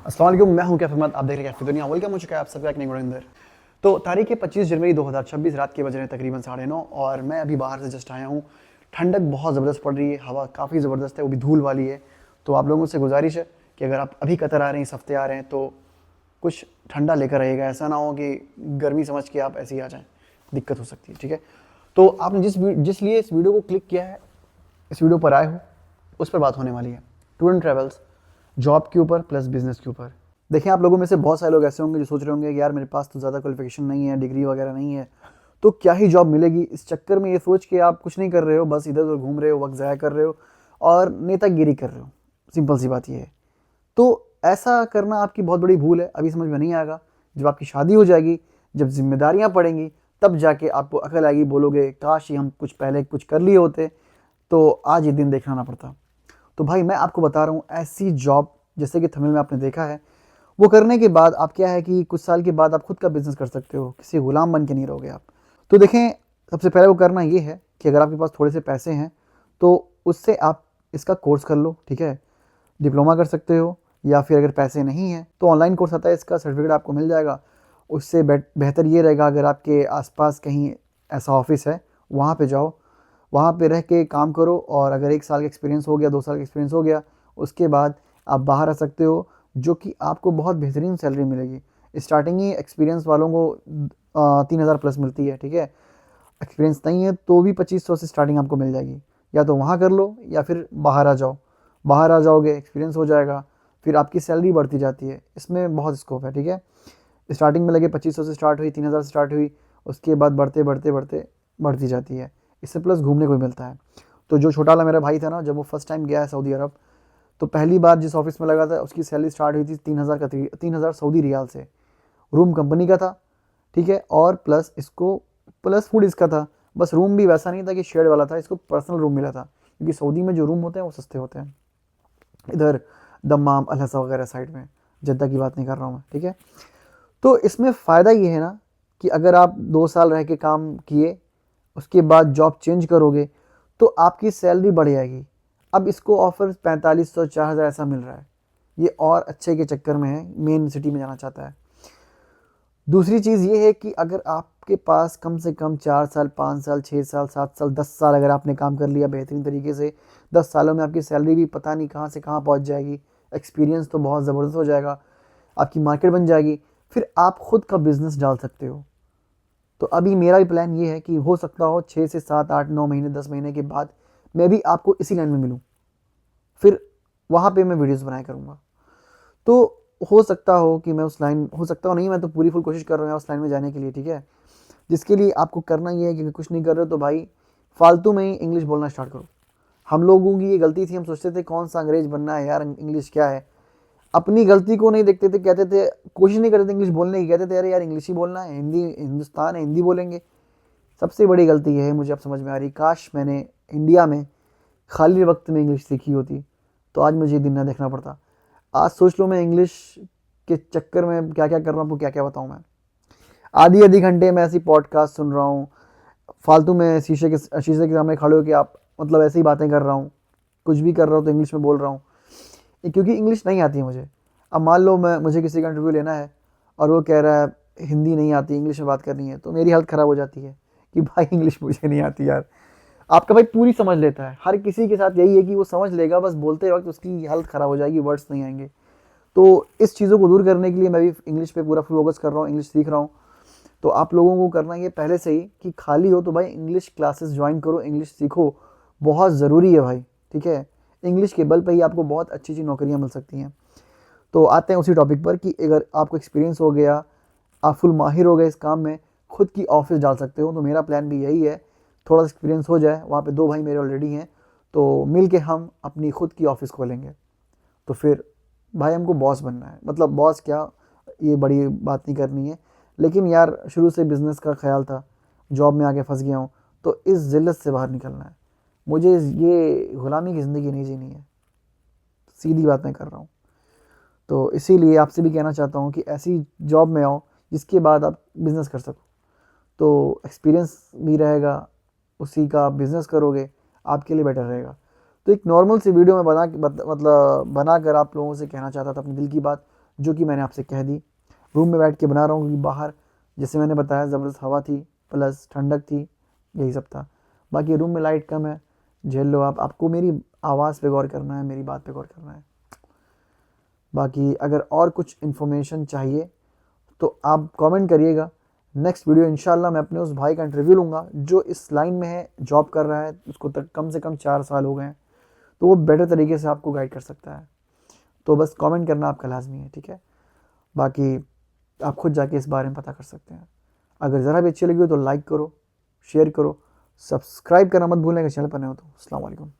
अस्सलाम वालेकुम, मैं हूं कैफ अहमद। आप देख रहे हैं कैफी दुनिया। वेलकम हो चुका है आप सबका एक नई वीडियो अंदर। तो तारीख है 25 जनवरी 2026, रात के बज रहे हैं तकरीबन 9:30 और मैं अभी बाहर से जस्ट आया हूं। ठंडक बहुत ज़बरदस्त पड़ रही है, हवा काफ़ी ज़बरदस्त है, वो भी धूल वाली है। तो आप लोगों से गुजारिश है कि अगर आप अभी कतर आ रहे हैं, इस हफ्ते आ रहे हैं, तो कुछ ठंडा लेकर आइएगा। ऐसा ना हो कि गर्मी समझ के आप ऐसे ही आ जाएँ, दिक्कत हो सकती है। ठीक है, तो आपने जिस लिए इस वीडियो को क्लिक किया है, इस वीडियो पर आए हो, उस पर बात होने वाली है। टूर एंड ट्रैवल्स, जॉब के ऊपर प्लस बिजनेस के ऊपर। देखिए, आप लोगों में से बहुत सारे लोग ऐसे होंगे जो सोच रहे होंगे कि यार मेरे पास तो ज़्यादा क्वालिफिकेशन नहीं है, डिग्री वगैरह नहीं है, तो क्या ही जॉब मिलेगी। इस चक्कर में ये सोच के आप कुछ नहीं कर रहे हो, बस इधर उधर घूम रहे हो, वक्त ज़ाया कर रहे हो और नेतागिरी कर रहे हो। सिंपल सी बात ये है। तो ऐसा करना आपकी बहुत बड़ी भूल है। अभी समझ में नहीं आएगा, जब आपकी शादी हो जाएगी, जब जिम्मेदारियां पड़ेंगी, तब जाके आपको अकल आएगी, बोलोगे काश ही हम कुछ पहले कुछ कर लिए होते तो आज ये दिन देखना ना पड़ता। तो भाई मैं आपको बता रहा हूँ, ऐसी जॉब जैसे कि थंबनेल में आपने देखा है, वो करने के बाद आप क्या है कि कुछ साल के बाद आप खुद का बिजनेस कर सकते हो, किसी गुलाम बन के नहीं रहोगे आप। तो देखें, सबसे पहले वो करना ये है कि अगर आपके पास थोड़े से पैसे हैं तो उससे आप इसका कोर्स कर लो। ठीक है, डिप्लोमा कर सकते हो, या फिर अगर पैसे नहीं हैं तो ऑनलाइन कोर्स आता है, इसका सर्टिफिकेट आपको मिल जाएगा। उससे बेहतर ये रहेगा, अगर आपके आसपास कहीं ऐसा ऑफिस है, वहाँ पे जाओ, वहाँ पे रह के काम करो, और अगर 1 साल का एक्सपीरियंस हो गया, 2 साल का एक्सपीरियंस हो गया, उसके बाद आप बाहर आ सकते हो, जो कि आपको बहुत बेहतरीन सैलरी मिलेगी। स्टार्टिंग ही एक्सपीरियंस वालों को 3,000 प्लस मिलती है। ठीक है, एक्सपीरियंस नहीं है तो भी 2500 से स्टार्टिंग आपको मिल जाएगी। या तो वहाँ कर लो या फिर बाहर आ जाओ। बाहर आ जाओगे, एक्सपीरियंस हो जाएगा, फिर आपकी सैलरी बढ़ती जाती है, इसमें बहुत स्कोप है। ठीक है, स्टार्टिंग में लगे 2500 से स्टार्ट हुई, 3,000 से स्टार्ट हुई, उसके बाद बढ़ते बढ़ते बढ़ते बढ़ती जाती है। इससे प्लस घूमने को भी मिलता है। तो जो छोटा वाला मेरा भाई था ना, जब वो फर्स्ट टाइम गया है सऊदी अरब, तो पहली बार जिस ऑफिस में लगा था, उसकी सैलरी स्टार्ट हुई थी 3,000 का, 3,000 सऊदी रियाल से। रूम कंपनी का था। ठीक है, और प्लस फूड इसका था। बस रूम भी वैसा नहीं था कि शेड वाला था, इसको पर्सनल रूम मिला था, क्योंकि सऊदी में जो रूम होते हैं वो सस्ते होते हैं। इधर दम्माम, अलहसा वगैरह साइड में, जद्दा की बात नहीं कर रहा हूँ मैं। ठीक है, तो इसमें फ़ायदा ये है ना कि अगर आप 2 साल रह के काम किए, उसके बाद जॉब चेंज करोगे, तो आपकी सैलरी बढ़ जाएगी। अब इसको ऑफर 4500 4000 ऐसा मिल रहा है। ये और अच्छे के चक्कर में है, मेन सिटी में जाना चाहता है। दूसरी चीज़ ये है कि अगर आपके पास कम से कम 4 साल, 5 साल, 6 साल, 7 साल, 10 साल अगर आपने काम कर लिया बेहतरीन तरीके से, 10 सालों में आपकी सैलरी भी पता नहीं कहाँ से कहाँ पहुँच जाएगी। एक्सपीरियंस तो बहुत ज़बरदस्त हो जाएगा, आपकी मार्केट बन जाएगी, फिर आप खुद का बिजनेस डाल सकते हो। तो अभी मेरा भी प्लान ये है कि हो सकता हो 6 से 7 8 9 महीने, 10 महीने के बाद मैं भी आपको इसी लाइन में मिलूँ, फिर वहाँ पे मैं वीडियोस बनाया करूँगा। तो हो सकता हो कि मैं उस लाइन, हो सकता हो नहीं, मैं तो पूरी फुल कोशिश कर रहा हूँ उस लाइन में जाने के लिए। ठीक है, जिसके लिए आपको करना ये है कि कुछ नहीं कर रहे हो तो भाई फालतू में ही इंग्लिश बोलना स्टार्ट करो। हम लोगों की ये गलती थी, हम सोचते थे कौन सा अंग्रेज बनना है यार, इंग्लिश क्या है। अपनी गलती को नहीं देखते थे, कहते थे, कोशिश नहीं करते थे इंग्लिश बोलने की, कहते थे अरे यार इंग्लिश ही बोलना है, हिंदी हिंदुस्तान है, हिंदी बोलेंगे। सबसे बड़ी गलती ये है, मुझे अब समझ में आ रही, काश मैंने इंडिया में खाली वक्त में इंग्लिश सीखी होती तो आज मुझे ये दिन ना देखना पड़ता। आज सोच लो मैं इंग्लिश के चक्कर में क्या क्या कर रहा हूँ, आपको क्या क्या बताऊँ मैं। आधी आधी घंटे में ऐसी पॉडकास्ट सुन रहा हूँ, फालतू में शीशे के सामने खड़े हो कि आप मतलब ऐसी ही बातें कर रहा हूँ, कुछ भी कर रहा हूँ तो इंग्लिश में बोल रहा हूँ, क्योंकि इंग्लिश नहीं आती है मुझे। अब मान लो मुझे किसी का इंटरव्यू लेना है और वो कह रहा है हिंदी नहीं आती, इंग्लिश में बात करनी है, तो मेरी हालत ख़राब हो जाती है कि भाई इंग्लिश मुझे नहीं आती यार। आपका भाई पूरी समझ लेता है, हर किसी के साथ यही है कि वो समझ लेगा, बस बोलते वक्त उसकी हालत ख़राब हो जाएगी, वर्ड्स नहीं आएंगे। तो इस चीज़ों को दूर करने के लिए मैं भी इंग्लिश पे पूरा फोकस कर रहा हूँ, इंग्लिश सीख रहा हूँ। तो आप लोगों को करना ये पहले से ही कि खाली हो तो भाई इंग्लिश क्लासेस ज्वाइन करो, इंग्लिश सीखो, बहुत ज़रूरी है भाई। ठीक है, इंग्लिश के बल पे ही आपको बहुत अच्छी अच्छी नौकरियाँ मिल सकती हैं। तो आते हैं उसी टॉपिक पर कि अगर आपको एक्सपीरियंस हो गया, आप फुल माहिर हो गए इस काम में, खुद की ऑफिस डाल सकते हो। तो मेरा प्लान भी यही है, थोड़ा सा एक्सपीरियंस हो जाए, वहाँ पे 2 भाई मेरे ऑलरेडी हैं, तो मिल के हम अपनी खुद की ऑफिस खोलेंगे। तो फिर भाई हमको बॉस बनना है, मतलब बॉस क्या, ये बड़ी बात नहीं करनी है, लेकिन यार शुरू से बिज़नेस का ख्याल था, जॉब में आके फंस गया हूँ, तो इस ज़िल्लत से बाहर निकलना है मुझे। ये ग़ुलामी की ज़िंदगी नहीं जीनी है, सीधी बात मैं कर रहा हूँ। तो इसीलिए आपसे भी कहना चाहता हूँ कि ऐसी जॉब में आओ जिसके बाद आप बिज़नेस कर सको, तो एक्सपीरियंस भी रहेगा, उसी का आप बिज़नेस करोगे, आपके लिए बेटर रहेगा। तो एक नॉर्मल सी वीडियो में मतलब बनाकर आप लोगों से कहना चाहता था अपने दिल की बात, जो कि मैंने आपसे कह दी। रूम में बैठ के बना रहा हूँ क्योंकि बाहर जैसे मैंने बताया ज़बरदस्त हवा थी प्लस ठंडक थी, यही सब था। बाकी रूम में लाइट कम है, झेल लो आप। आपको मेरी आवाज़ पे गौर करना है, मेरी बात पे गौर करना है। बाकी अगर और कुछ इन्फॉर्मेशन चाहिए तो आप कमेंट करिएगा। नेक्स्ट वीडियो इंशाल्लाह मैं अपने उस भाई का इंटरव्यू लूँगा जो इस लाइन में है, जॉब कर रहा है, उसको तक कम से कम 4 साल हो गए हैं, तो वो बेटर तरीके से आपको गाइड कर सकता है। तो बस कमेंट करना आपका लाजमी है, ठीक है। बाकी आप खुद जाके इस बारे में पता कर सकते हैं। अगर ज़रा भी अच्छी लगी हो तो लाइक करो, शेयर करो, सब्सक्राइब करना मत भूलें अगर चैनल पर नए हो तो। अस्सलाम वालेकुम।